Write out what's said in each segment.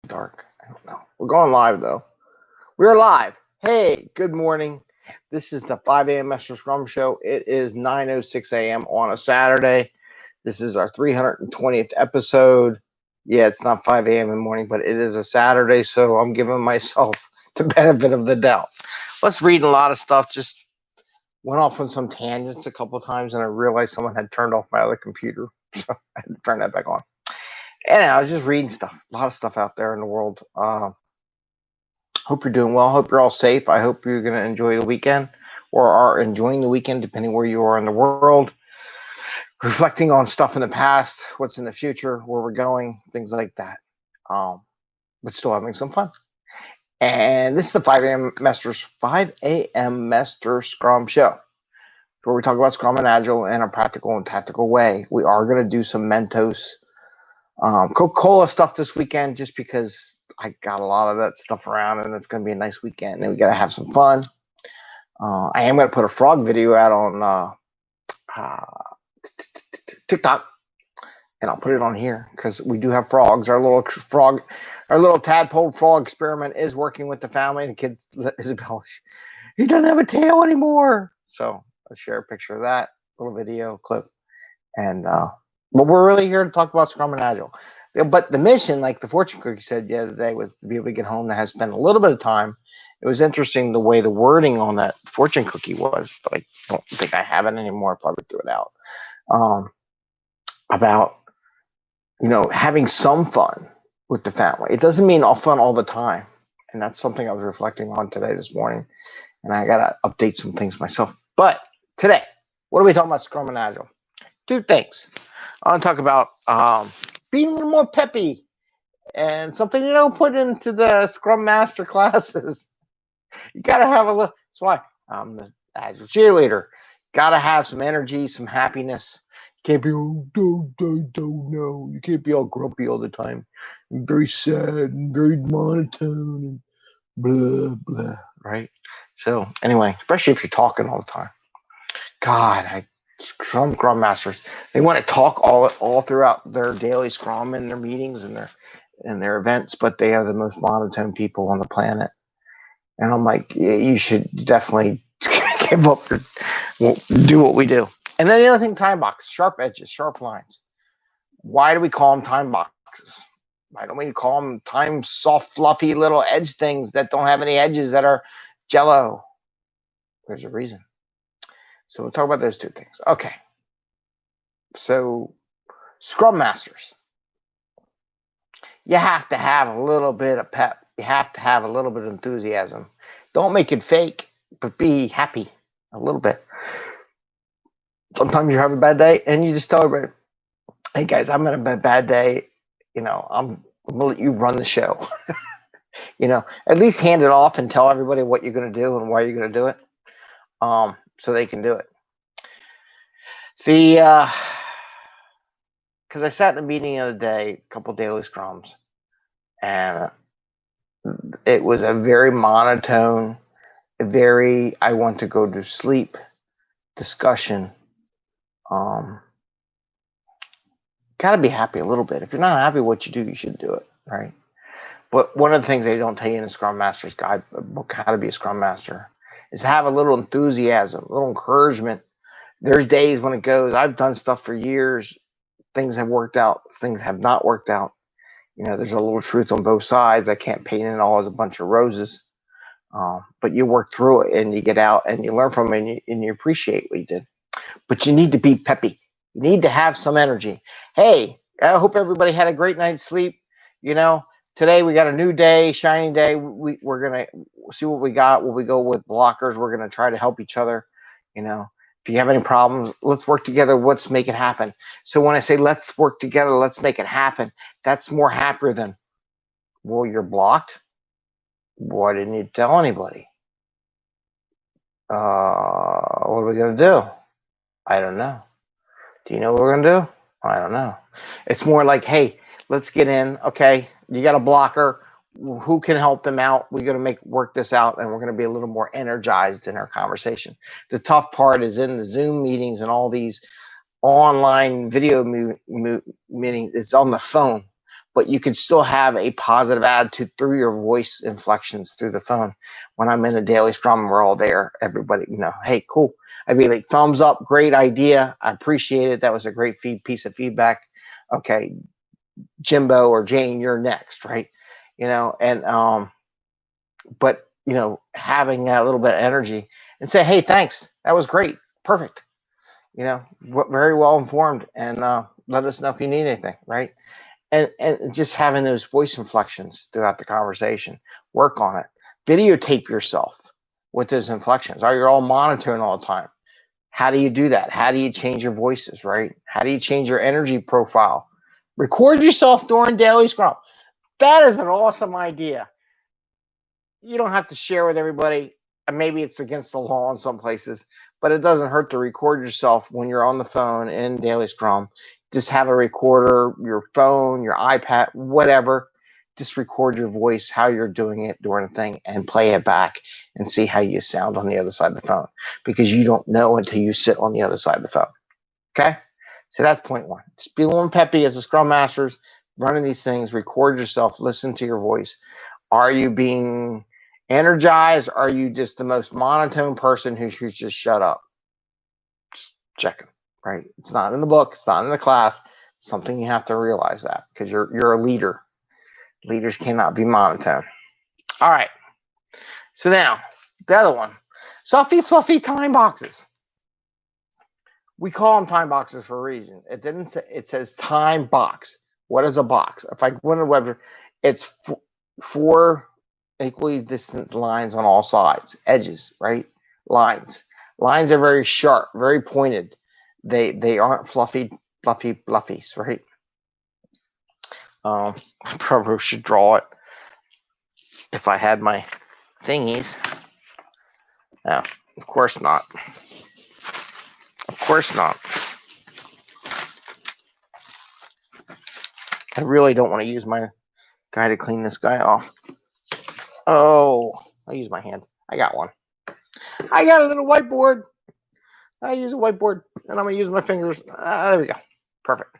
Dark. I don't know. We're going live though. We're live. Hey, good morning. This is the 5 a.m. Mester Scrum Show. It is 9:06 a.m. on a Saturday. This is our 320th episode. Yeah, it's not 5 a.m. in the morning, but it is a Saturday, so I'm giving myself the benefit of the doubt. Let's read a lot of stuff. Just went off on some tangents a couple of times, and I realized someone had turned off my other computer, so I had to turn that back on. And I was just reading stuff, a lot of stuff out there in the world. Hope you're doing well. Hope you're all safe. I hope you're going to enjoy the weekend or are enjoying the weekend, depending where you are in the world. Reflecting on stuff in the past, what's in the future, where we're going, things like that. But still having some fun. And this is the 5 a.m. Mester Scrum Show, where we talk about Scrum and Agile in a practical and tactical way. We are going to do some Mentos Coca-Cola stuff this weekend just because I got a lot of that stuff around and it's going to be a nice weekend and we got to have some fun. I am going to put a frog video out on TikTok and I'll put it on here because we do have frogs. Our little tadpole frog experiment is working with the family. The kids, Isabel, he doesn't have a tail anymore. So let's share a picture of that little video clip. And, but we're really here to talk about Scrum and Agile. But the mission, like the fortune cookie said the other day, was to be able to get home to have spent a little bit of time. It was interesting the way the wording on that fortune cookie was, but I don't think I have it anymore. I probably threw it out. About, having some fun with the family. It doesn't mean all fun all the time. And that's something I was reflecting on this morning. And I got to update some things myself. But today, what are we talking about Scrum and Agile? Two things. I want to talk about being a little more peppy and something you don't put into the Scrum Master classes. You got to have a little. That's why I'm the Agile cheerleader. Got to have some energy, some happiness. You can't be, don't know. You can't be all grumpy all the time. And very sad and very monotone and blah, blah, right? So anyway, especially if you're talking all the time. God, some Scrum Masters, they want to talk all throughout their daily Scrum and their meetings and their events, but they are the most monotone people on the planet. And I'm like, yeah, you should definitely give up do what we do. And then the other thing, time box, sharp edges, sharp lines. Why do we call them time boxes? Why don't we call them time soft, fluffy little edge things that don't have any edges that are jello? There's a reason. So we'll talk about those two things. Okay. So Scrum Masters, you have to have a little bit of pep. You have to have a little bit of enthusiasm. Don't make it fake, but be happy a little bit. Sometimes you have a bad day and you just tell everybody, hey guys, I'm having a bad day. I'm going to let you run the show. At least hand it off and tell everybody what you're going to do and why you're going to do it. So they can do it. Because I sat in a meeting the other day, a couple daily scrums, and it was a very monotone, I want to go to sleep discussion. Got to be happy a little bit. If you're not happy with what you do, you should do it, right? But one of the things they don't tell you in a Scrum Master's Guide book, How to Be a Scrum Master, is have a little enthusiasm, a little encouragement. There's days when it goes, I've done stuff for years. Things have worked out. Things have not worked out. There's a little truth on both sides. I can't paint it all as a bunch of roses. But you work through it and you get out and you learn from it and you appreciate what you did. But you need to be peppy. You need to have some energy. Hey, I hope everybody had a great night's sleep. Today we got a new day, shiny day. We're going to see what we got. Will we go with blockers? We're going to try to help each other. If you have any problems, let's work together. Let's make it happen. So when I say let's work together, let's make it happen, that's more happier than, well, you're blocked. Why didn't you tell anybody? What are we going to do? I don't know. Do you know what we're going to do? I don't know. It's more like, hey, let's get in. Okay, you got a blocker. Who can help them out? We're going to work this out, and we're going to be a little more energized in our conversation. The tough part is in the Zoom meetings and all these online video meetings. It's on the phone. but you can still have a positive attitude through your voice inflections through the phone. When I'm in a daily scrum, we're all there. Everybody, hey, cool. I'd be like, thumbs up, great idea. I appreciate it. That was a great piece of feedback. Okay, Jimbo or Jane, you're next, right? But having that little bit of energy and say, hey, thanks. That was great. Perfect. Very well informed, and let us know if you need anything, right? And just having those voice inflections throughout the conversation. Work on it. Videotape yourself with those inflections. Are you all monitoring all the time? How do you do that? How do you change your voices, right? How do you change your energy profile? Record yourself during daily scrum. That is an awesome idea. You don't have to share with everybody. Maybe it's against the law in some places, but it doesn't hurt to record yourself when you're on the phone in daily scrum. Just have a recorder, your phone, your iPad, whatever. Just record your voice, how you're doing it during the thing, and play it back and see how you sound on the other side of the phone, because you don't know until you sit on the other side of the phone. Okay? So that's point one. Just be warm and peppy as a Scrum Masters, running these things. Record yourself. Listen to your voice. Are you being energized? Are you just the most monotone person who should just shut up? Just check it, right? It's not in the book. It's not in the class. It's something you have to realize that, because you're a leader. Leaders cannot be monotone. All right. So now, the other one. Fluffy time boxes. We call them time boxes for a reason. It didn't say, it says time box. What is a box? If I go on the web, it's four equally distant lines on all sides, edges, right? Lines are very sharp, very pointed. They aren't fluffies, right? I probably should draw it if I had my thingies. No, of course not. I really don't want to use my guy to clean this guy off. Oh, I'll use my hand. I got one. I got a little whiteboard. I use a whiteboard, and I'm going to use my fingers. There we go. Perfect.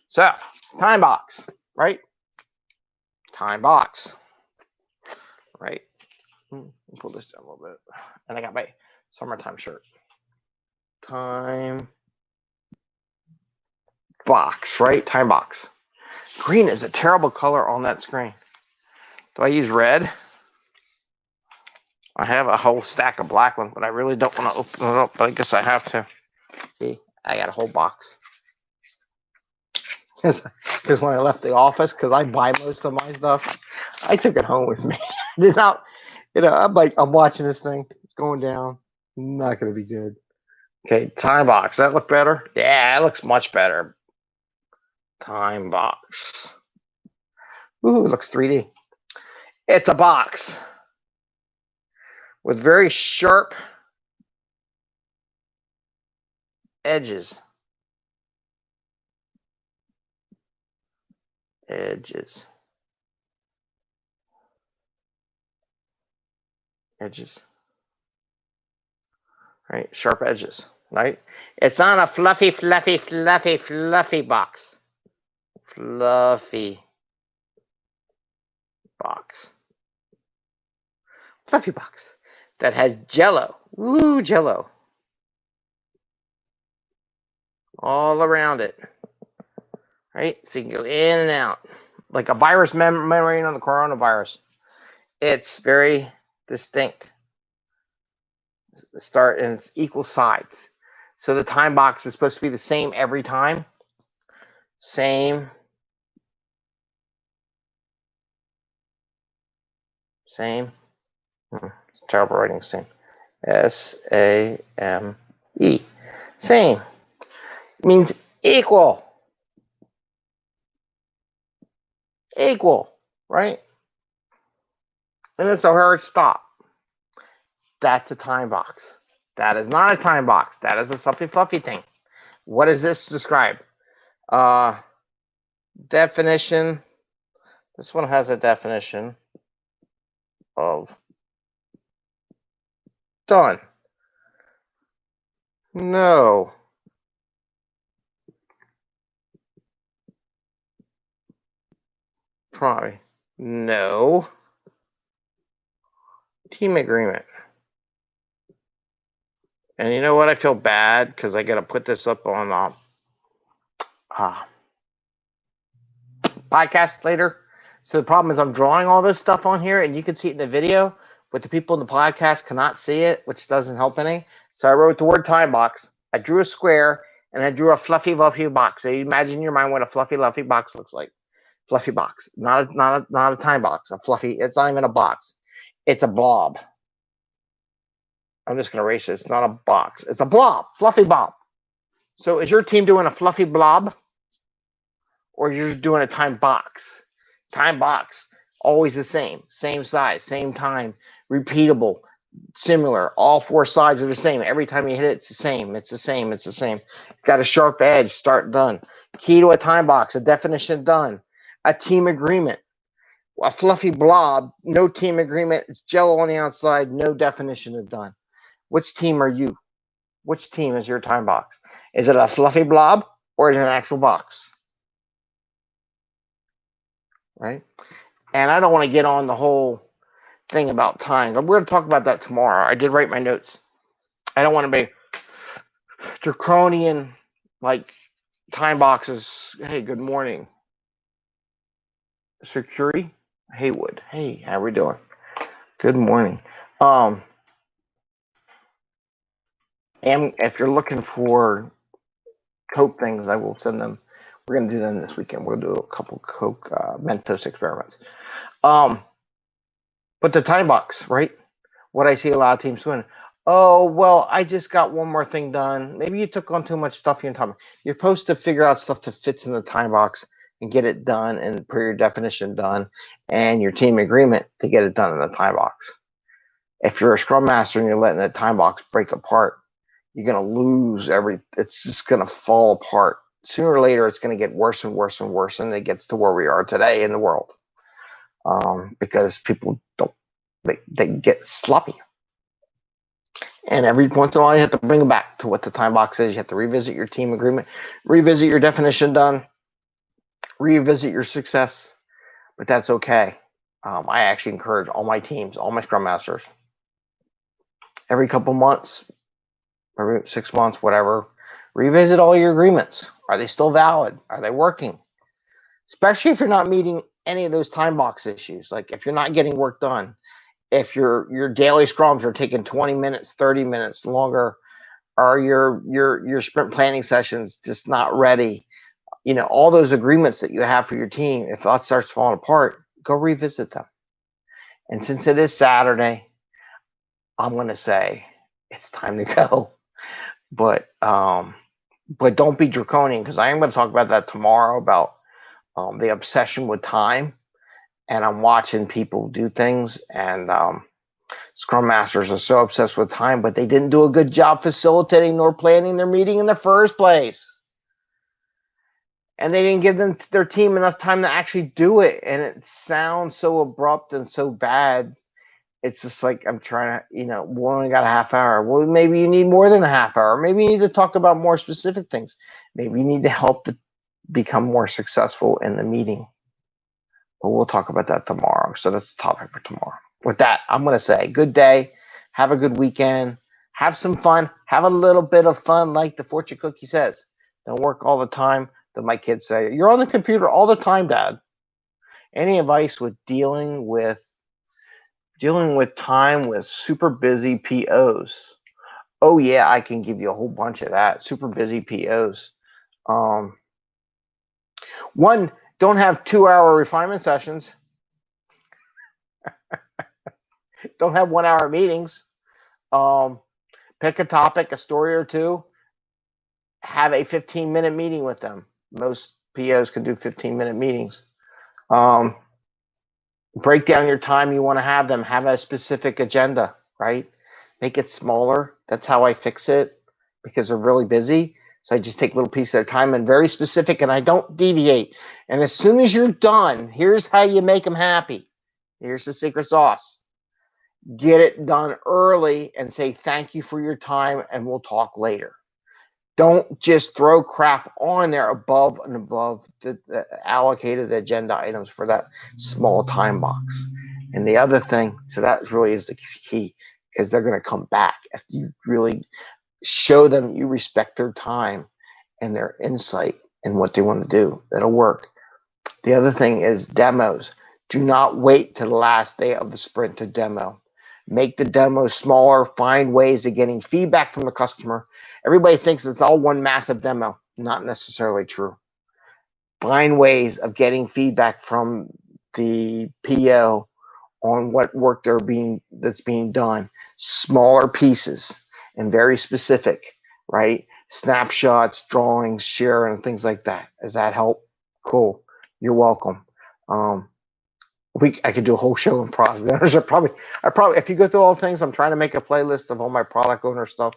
So, time box, right? Time box, right? Pull this down a little bit. And I got my summertime shirt. Time box, right? Time box. Green is a terrible color on that screen. Do I use red? I have a whole stack of black ones, but I really don't want to open it up, but I guess I have to. See, I got a whole box. Because when I left the office, because I buy most of my stuff, I took it home with me. Did not, I'm watching this thing. It's going down. Not going to be good. Okay, time box. Does that look better? Yeah, it looks much better. Time box. Ooh, it looks 3D. It's a box with very sharp edges. Edges. Right? Sharp edges, right? It's not a fluffy box. Fluffy box. Fluffy box that has jello. Ooh, jello. All around it. Right? So you can go in and out. Like a virus memory on the coronavirus. It's very distinct. Start and it's equal sides. So the time box is supposed to be the same every time. Same. It's terrible writing. Same. SAME. Same. Means equal. Equal, right? And it's a hard stop. That's a time box. That is not a time box. That is a fluffy thing. What does this describe? Definition. This one has a definition of done. No. Try. No. Team agreement. And you know what? I feel bad because I got to put this up on podcast later. So the problem is I'm drawing all this stuff on here, and you can see it in the video, but the people in the podcast cannot see it, which doesn't help any. So I wrote the word time box. I drew a square, and I drew a fluffy box. So you imagine in your mind what a fluffy box looks like. Fluffy box, not a time box. A fluffy. It's not even a box. It's a blob. I'm just gonna erase it. It's not a box. It's a blob. Fluffy blob. So is your team doing a fluffy blob, or you're just doing a time box? Time box, always the same size, same time, repeatable, similar. All four sides are the same. Every time you hit it, it's the same. It's the same. It's the same. Got a sharp edge. Start done. Key to a time box. A definition done. A team agreement. A fluffy blob. No team agreement. It's jello on the outside. No definition of done. Which team are you? Which team is your time box? Is it a fluffy blob or is it an actual box? Right? And I don't want to get on the whole thing about time. We're going to talk about that tomorrow. I did write my notes. I don't want to be draconian like time boxes. Hey, good morning. Security, Haywood. Hey, how we doing? Good morning. And if you're looking for Coke things, I will send them. We're going to do them this weekend. We'll do a couple Coke Mentos experiments. But the time box, right? What I see a lot of teams doing. Oh, well, I just got one more thing done. Maybe you took on too much stuff in your time. You're supposed to figure out stuff that fits in the time box and get it done and per your definition done and your team agreement to get it done in the time box. If you're a Scrum Master and you're letting the time box break apart, you're going to lose it's just going to fall apart. Sooner or later, it's going to get worse and worse and worse, and it gets to where we are today in the world. Because people they get sloppy. And every once in a while, you have to bring it back to what the time box is. You have to revisit your team agreement, revisit your definition done, revisit your success. But that's okay. I actually encourage all my teams, all my Scrum Masters, every couple months, every 6 months, whatever, revisit all your agreements. Are they still valid? Are they working? Especially if you're not meeting any of those time box issues. Like if you're not getting work done, if your daily scrums are taking 20 minutes, 30 minutes longer, or your sprint planning sessions just not ready, all those agreements that you have for your team, if that starts falling apart, go revisit them. And since it is Saturday, I'm going to say it's time to go. But don't be draconian, because I am going to talk about that tomorrow, about the obsession with time. And I'm watching people do things, and Scrum Masters are so obsessed with time, but they didn't do a good job facilitating nor planning their meeting in the first place. And they didn't give their team enough time to actually do it. And it sounds so abrupt and so bad. It's just like, I'm trying to, we only got a half hour. Well, maybe you need more than a half hour. Maybe you need to talk about more specific things. Maybe you need to help to become more successful in the meeting. But we'll talk about that tomorrow. So that's the topic for tomorrow. With that, I'm going to say good day. Have a good weekend. Have some fun. Have a little bit of fun, like the fortune cookie says. Don't work all the time. That my kids say, you're on the computer all the time, Dad. Any advice with dealing with time with super busy POs? Oh, yeah, I can give you a whole bunch of that. Super busy POs. One, don't have 2-hour refinement sessions. Don't have 1-hour meetings. Pick a topic, a story or two. Have a 15-minute meeting with them. Most POs can do 15-minute meetings. Break down your time you want to have them. Have a specific agenda, right? Make it smaller. That's how I fix it, because they're really busy. So I just take a little piece at a time and very specific, and I don't deviate. And as soon as you're done, here's how you make them happy. Here's the secret sauce. Get it done early and say thank you for your time, and we'll talk later. Don't just throw crap on there above and above the allocated agenda items for that small time box. And the other thing, so that really is the key, because they're going to come back after you really show them you respect their time and their insight and what they want to do. That'll work. The other thing is demos. Do not wait to the last day of the sprint to demo. Make the demo smaller. Find ways of getting feedback from the customer. Everybody thinks it's all one massive demo. Not necessarily true. Find ways of getting feedback from the PO on what work that's being done. Smaller pieces and very specific, right? Snapshots, drawings, share, and things like that. Does that help? Cool. You're welcome. I could do a whole show on product owners. I probably, if you go through all things, I'm trying to make a playlist of all my product owner stuff.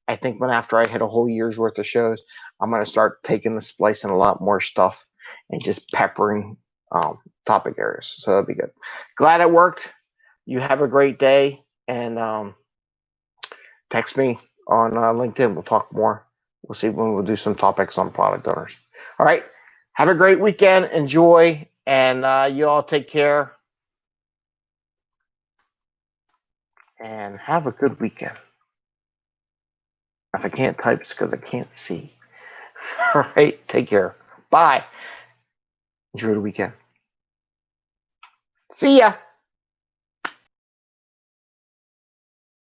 I think after I hit a whole year's worth of shows, I'm going to start taking the splicing a lot more stuff and just peppering topic areas. So that'd be good. Glad it worked. You have a great day, and text me on LinkedIn. We'll talk more. We'll see when we'll do some topics on product owners. All right. Have a great weekend. Enjoy, and you all take care. And have a good weekend. If I can't type, it's because I can't see. All right. Take care. Bye. Enjoy the weekend. See ya.